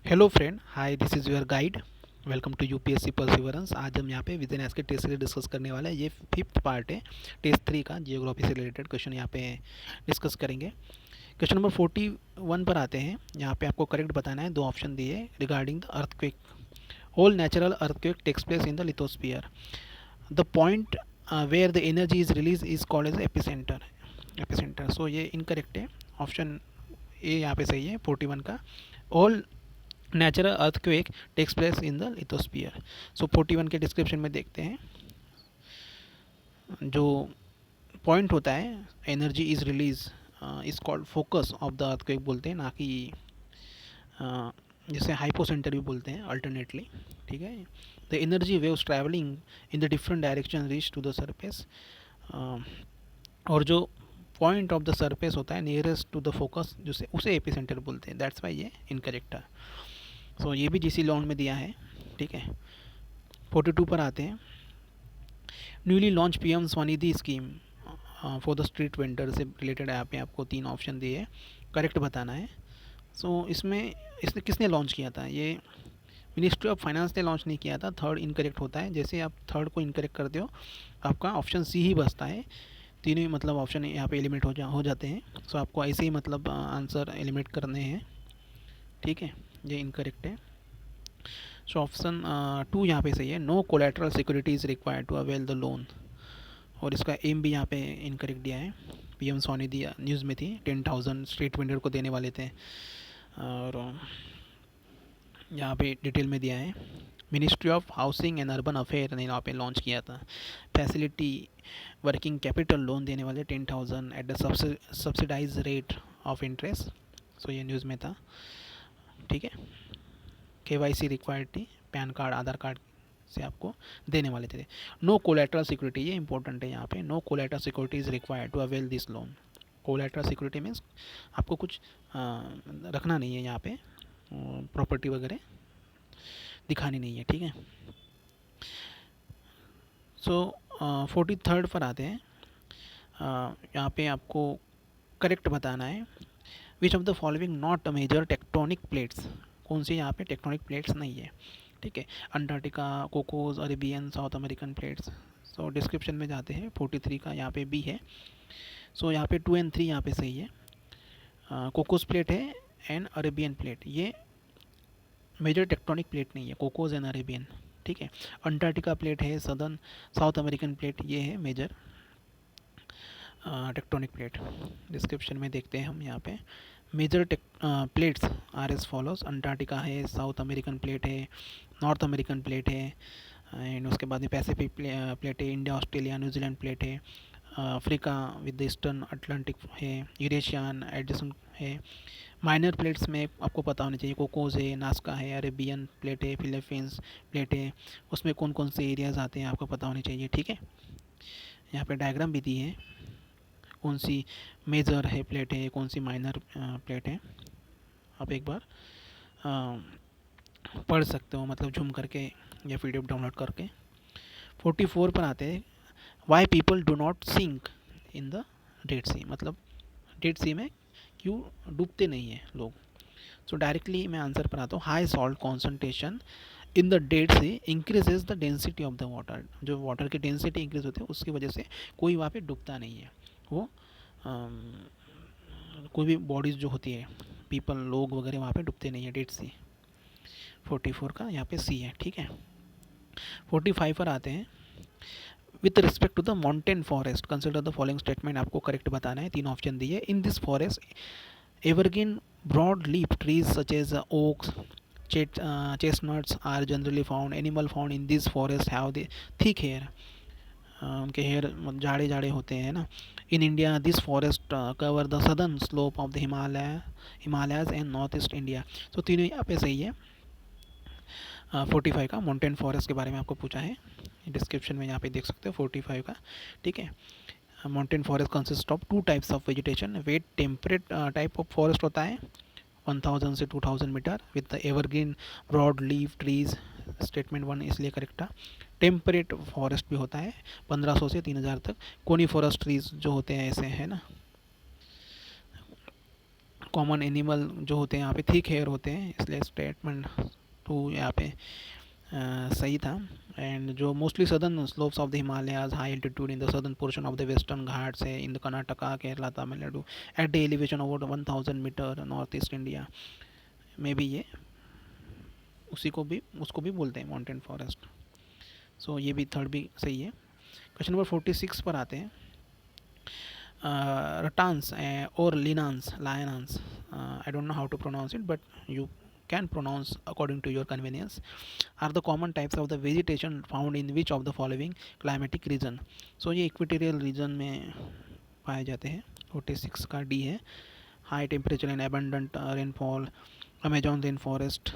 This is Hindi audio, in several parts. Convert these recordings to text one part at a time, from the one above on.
Hello friend, hi, this is your guide. Welcome to UPSC perseverance. आज हम यहाँ पे विजन एस के टेस्ट सीरीज डिस्कस करने वाले हैं। ये फिफ्थ पार्ट है टेस्ट 3 का। जियोग्राफी से रिलेटेड क्वेश्चन यहाँ पे डिस्कस करेंगे। क्वेश्चन नंबर 41 पर आते हैं। यहाँ पे आपको करेक्ट बताना है। दो ऑप्शन दिए regarding the earthquake. All natural earthquake takes place in the lithosphere. The point where the energy is release is called as epicentre. Epicentre, so ये इनकरेक्ट है। ऑप्शन ए यहाँ पे सही है 41 का। All natural earthquake takes place in the lithosphere. So 41 के डिस्क्रिप्शन में देखते हैं। जो पॉइंट होता है energy is release is called focus of the earthquake बोलते हैं, ना कि जिसे हाइपोसेंटर भी बोलते हैं अल्टरनेटली। ठीक है। The energy waves travelling in the different direction reach to the surface. और जो पॉइंट ऑफ द सरफेस होता है नियरेस्ट टू द फोकस, जिसे उसे एपिसेंटर बोलते हैं। दैट्स वाई ये इनकरेक्ट है। सो ये भी जीसी लॉन्च में दिया है। ठीक है। 42 पर आते हैं। Newly launch PM Svanidhi scheme for the street vendor से रिलेटेड यहाँ पे आपको 3 ऑप्शन दिए, करेक्ट बताना है। सो इसने किसने लॉन्च किया था? ये मिनिस्ट्री ऑफ फाइनेंस ने लॉन्च नहीं किया था। थर्ड इनकरेक्ट होता है। जैसे आप थर्ड को इनकरेक्ट करते हो आपका ऑप्शन सी ही बचता है। तीनों ही मतलब ऑप्शन यहाँ पे एलिमिनेट हो जाते हैं। सो आपको ऐसे ही मतलब आंसर एलिमिनेट करने हैं। ठीक है, ये इनकरेक्ट है। सो ऑप्शन 2 यहाँ पे सही है। No collateral security is required to avail the loan. और इसका एम भी यहाँ पे इनकरेक्ट दिया है। पीएम स्वनिधि न्यूज़ में थी, 10,000 स्ट्रीट वेंडर को देने वाले थे। और यहाँ पे डिटेल में दिया है। Ministry of housing and urban affair ने यहाँ पे लॉन्च किया था। फैसिलिटी वर्किंग कैपिटल लोन देने वाले 10,000 at the subsidised rate of interest. So ये न्यूज़ में था। ठीक है। केवाईसी रिक्वायर्ड थी, पैन कार्ड आधार कार्ड से आपको देने वाले थे। नो कोलेटरल सिक्योरिटी, ये इंपॉर्टेंट है यहाँ पे। No collateral security is required to avail this loan. Collateral security means आपको कुछ रखना नहीं है यहाँ पे, प्रॉपर्टी वगैरह दिखानी नहीं है। ठीक है। सो 43 पर आते हैं। यहाँ पे आपको करेक्ट बताना है। Which of the following not major tectonic plates. कौन सी यहाँ पे टेक्टोनिक प्लेट्स नहीं है? ठीक है। Antarctica, Cocos, Arabian, South American plates. So description में जाते हैं। 43 का यहाँ पे बी है। सो यहाँ पे 2 एंड 3 यहाँ पे सही है। कोकोस प्लेट है एंड अरेबियन प्लेट, ये मेजर टेक्टोनिक प्लेट नहीं है, कोकोस एंड अरेबियन। ठीक है। अंटार्कटिका प्लेट है, सदर्न साउथ अमेरिकन प्लेट, ये है मेजर टेक्टोनिक प्लेट। डिस्क्रिप्शन में देखते हैं हम यहाँ पे। Major plates are as follows. Antarctica है, साउथ अमेरिकन प्लेट है, नॉर्थ अमेरिकन प्लेट है, एंड उसके बाद में पैसिफिक प्लेट है, इंडिया ऑस्ट्रेलिया न्यूजीलैंड प्लेट है, अफ्रीका विद ईस्टर्न अटलांटिक है, यूरेशियन एडजसेंट है। माइनर प्लेट्स में आपको पता होना चाहिए, कोकोस है, नास्का है, अरेबियन प्लेट है, फिलीपींस प्लेट है। उसमें कौन कौन से एरियाज़ आते हैं आपको पता होने चाहिए। ठीक है। यहाँ पे डायग्राम भी दी है, कौन सी मेजर है प्लेट है, कौन सी माइनर प्लेट है। आप एक बार पढ़ सकते हो, मतलब झूम करके या पीडीएफ डाउनलोड करके। 44 पर आते हैं। Why people do not sink in the dead sea, मतलब डेड सी में क्यों डूबते नहीं हैं लोग। सो डायरेक्टली मैं आंसर पर आता हूँ। High salt concentration in the dead Sea increases the density of the water. जो वाटर की डेंसिटी इंक्रीज होती है उसकी वजह से कोई वहाँ पे डूबता नहीं है। वो कोई भी बॉडीज़ जो होती है, पीपल लोग वगैरह वहाँ पे डूबते नहीं है डेड सी। 44 का यहाँ पे सी है। ठीक है। 45 पर आते हैं। With respect to the mountain forest consider the following statement, आपको करेक्ट बताना है। 3 ऑप्शन दिए। In this forest evergreen broad leaf trees such as oaks, chestnuts are generally found. Animal found in this forest have the thick hair. उनके हेयर जाड़े जाड़े होते हैं ना। In India this forest cover the southern slope of the Himalayas and north east India. तो तीनों यहाँ पे सही है। 45 का माउंटेन फॉरेस्ट के बारे में आपको पूछा है, डिस्क्रिप्शन में यहाँ पे देख सकते हो 45 का। ठीक है। Mountain forest consist of 2 types of vegetation. Wet temperate type of forest होता है 1000 से 2000 metre with the evergreen broad leaf trees. Statement 1 इसलिए करेक्ट था। टेम्परेट फॉरेस्ट भी होता है 1500 से 3000 तक। कोनी फॉरेस्ट ट्रीज जो होते हैं ऐसे है ना, कॉमन एनिमल जो होते हैं यहाँ पे थिक हेयर होते हैं, इसलिए स्टेटमेंट टू यहाँ पे सही था। एंड जो mostly southern slopes of the Himalayas, high altitude in the southern portion of the western ghats है in the Karnataka, Kerala, Tamil Nadu at the elevation over 1000 metre north east India में भी ये उसको भी बोलते हैं माउंटेन फॉरेस्ट। सो ये भी थर्ड भी सही है। क्वेश्चन नंबर 46 पर आते हैं। ratans or lions, I don't know how to pronounce it, but you can pronounce according to your convenience, are the common types of the vegetation found in which of the following climatic region? So ये इक्वेटोरियल रीजन में पाए जाते हैं। 46 का डी है। High temperature and abundant rainfall, Amazon rain forest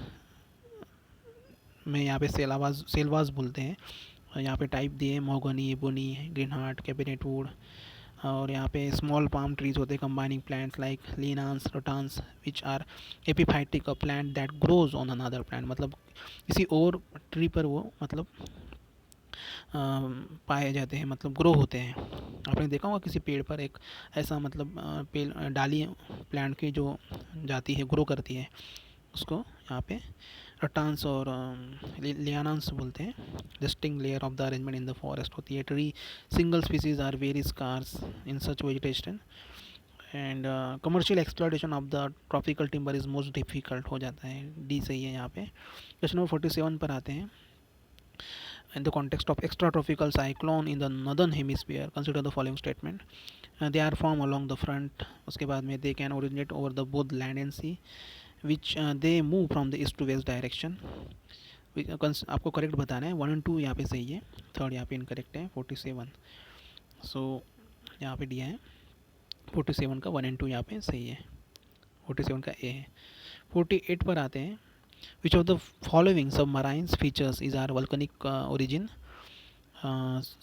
में यहाँ पे सेलवाज बोलते हैं। यहाँ पे टाइप दिए मोगनी, बुनी, ग्रीन हार्ट, कैबिनेट वुड, और यहाँ पे स्मॉल पाम ट्रीज होते हैं combining plants like lianas, rattans which are epiphytic, a plant that grows on another plant, मतलब किसी और ट्री पर वो मतलब पाए जाते हैं, मतलब ग्रो होते हैं। आपने देखा होगा किसी पेड़ पर एक ऐसा मतलब पेड़ डाली प्लांट की जो जाती है, ग्रो करती है, उसको यहाँ पे रटान्स और लियानान्स बोलते हैं। Distinct layer of the arrangement in the forest होती है। Tree single species are very scarce in such vegetation and commercial exploitation of the tropical timber is most difficult हो जाता है। डी सही है यहाँ पे। क्वेश्चन नंबर 47 पर आते हैं। In the context of extratropical cyclone in the northern hemisphere, consider the following statement. They are formed along the front, उसके बाद में they can originate over the both land and sea, which they move from the east to west direction. आपको करेक्ट बताना है। 1 और 2 यहाँ पे सही है, थर्ड यहाँ पे इनकरेक्ट है। 47 सो यहाँ पे दिया है 47 का 1 और 2 यहाँ पे सही है। 47 का ए है। 48 पर आते हैं। Which of the following submarine features is our volcanic origin?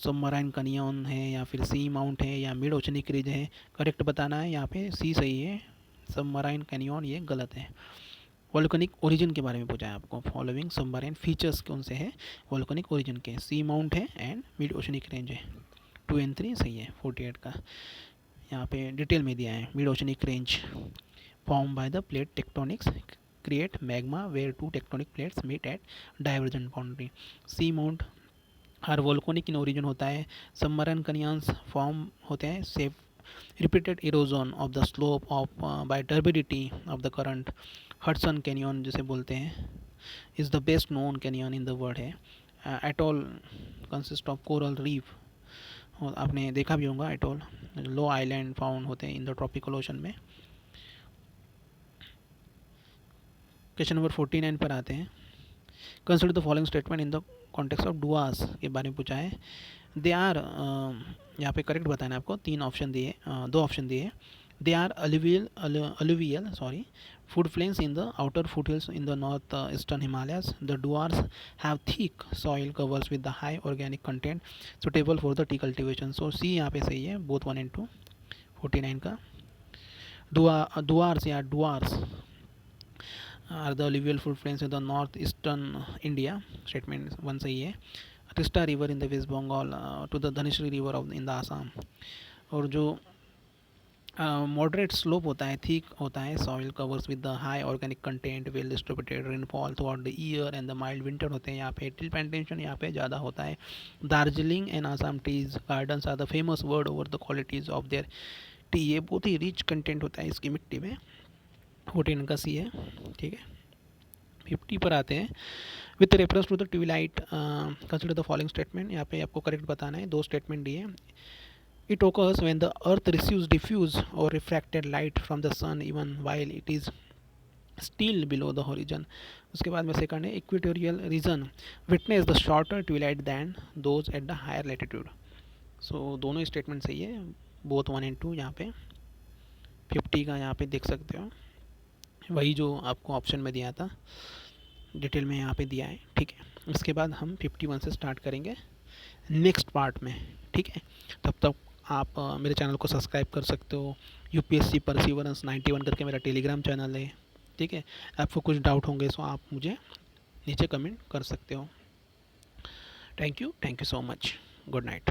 Submarine canyon है या फिर सी माउंट है या मिड ओशनिक रिज है, करेक्ट बताना है। यहाँ पे सी सही है, सबमराइन कैनियन ये गलत है। वोल्केनिक ओरिजिन के बारे में पूछा है आपको। फॉलोइंग सबमराइन फीचर्स कौन से हैं वोल्केनिक ओरिजिन के? सी माउंट है एंड मिड ओशनिक रेंज है। 2 और 3 सही है। 48 का यहाँ पे डिटेल में दिया है। Mid oceanic range form by the plate tectonics create magma where two tectonic plates meet at divergent boundary. sea mount हर वोल्कोनिक इन ओरिजिन होता है। सबमराइन कनियंस फॉर्म होते हैं safe repeated erosion of the slope off by turbidity of the current. Hudson canyon जिसे बोलते हैं is the best known canyon in the world है। Atoll consist of coral reef, आपने देखा भी होगा एटॉल। लो आइलैंड फाउंड होते हैं इन द ट्रॉपिकल ओशन में। क्वेश्चन नंबर 49 पर आते हैं। Consider the following statement in the context of Duars के बारे में पूछा है। दे आर यहाँ पे करेक्ट बताना है आपको। 2 ऑप्शन दिए। They are alluvial flood plains in the outer foot hills in the north eastern Himalayas. The Duars have thick soil covers with the high organic content suitable for the tea cultivation. So C यहाँ पे सही है, बोथ 1 और 2। 49 का डुआर्स या Duars are the alluvial footprints in the north eastern India, statement 1 सही है। Teesta river in the West Bengal to the Dhansiri river of in the Assam. और जो मॉडरेट स्लोप होता है, थिक होता है, soil covers with the high organic content, well distributed rainfall throughout the year and the mild winter होते हैं यहाँ पे। टी प्लांटेशन यहाँ पे ज़्यादा होता है। Darjeeling and Assam teas gardens are the famous word over the qualities of their tea. ये बहुत ही रिच कंटेंट होता है इसकी मिट्टी में। 14 का सी है, ठीक है। 50 पर आते हैं। With reference to the twilight consider the following statement. यहाँ पे आपको करेक्ट बताना है। 2 स्टेटमेंट दिए। It occurs when the earth receives diffuse और refracted light from the sun even while it is still below the horizon. उसके बाद में सेकंड है equatorial region witness the shorter twilight than those at the higher latitude. So दोनों स्टेटमेंट सही है, बोथ 1 और 2 यहाँ पे। 50 का यहाँ पे देख सकते हो, वही जो आपको ऑप्शन में दिया था, डिटेल में यहाँ पे दिया है, ठीक है। इसके बाद हम 51 से स्टार्ट करेंगे नेक्स्ट पार्ट में, ठीक है। तब तक आप मेरे चैनल को सब्सक्राइब कर सकते हो। यूपीएससी परसिवरेंस 91 करके मेरा टेलीग्राम चैनल है, ठीक है। आपको कुछ डाउट होंगे तो आप मुझे नीचे कमेंट कर सकते हो। Thank you so much. Good night.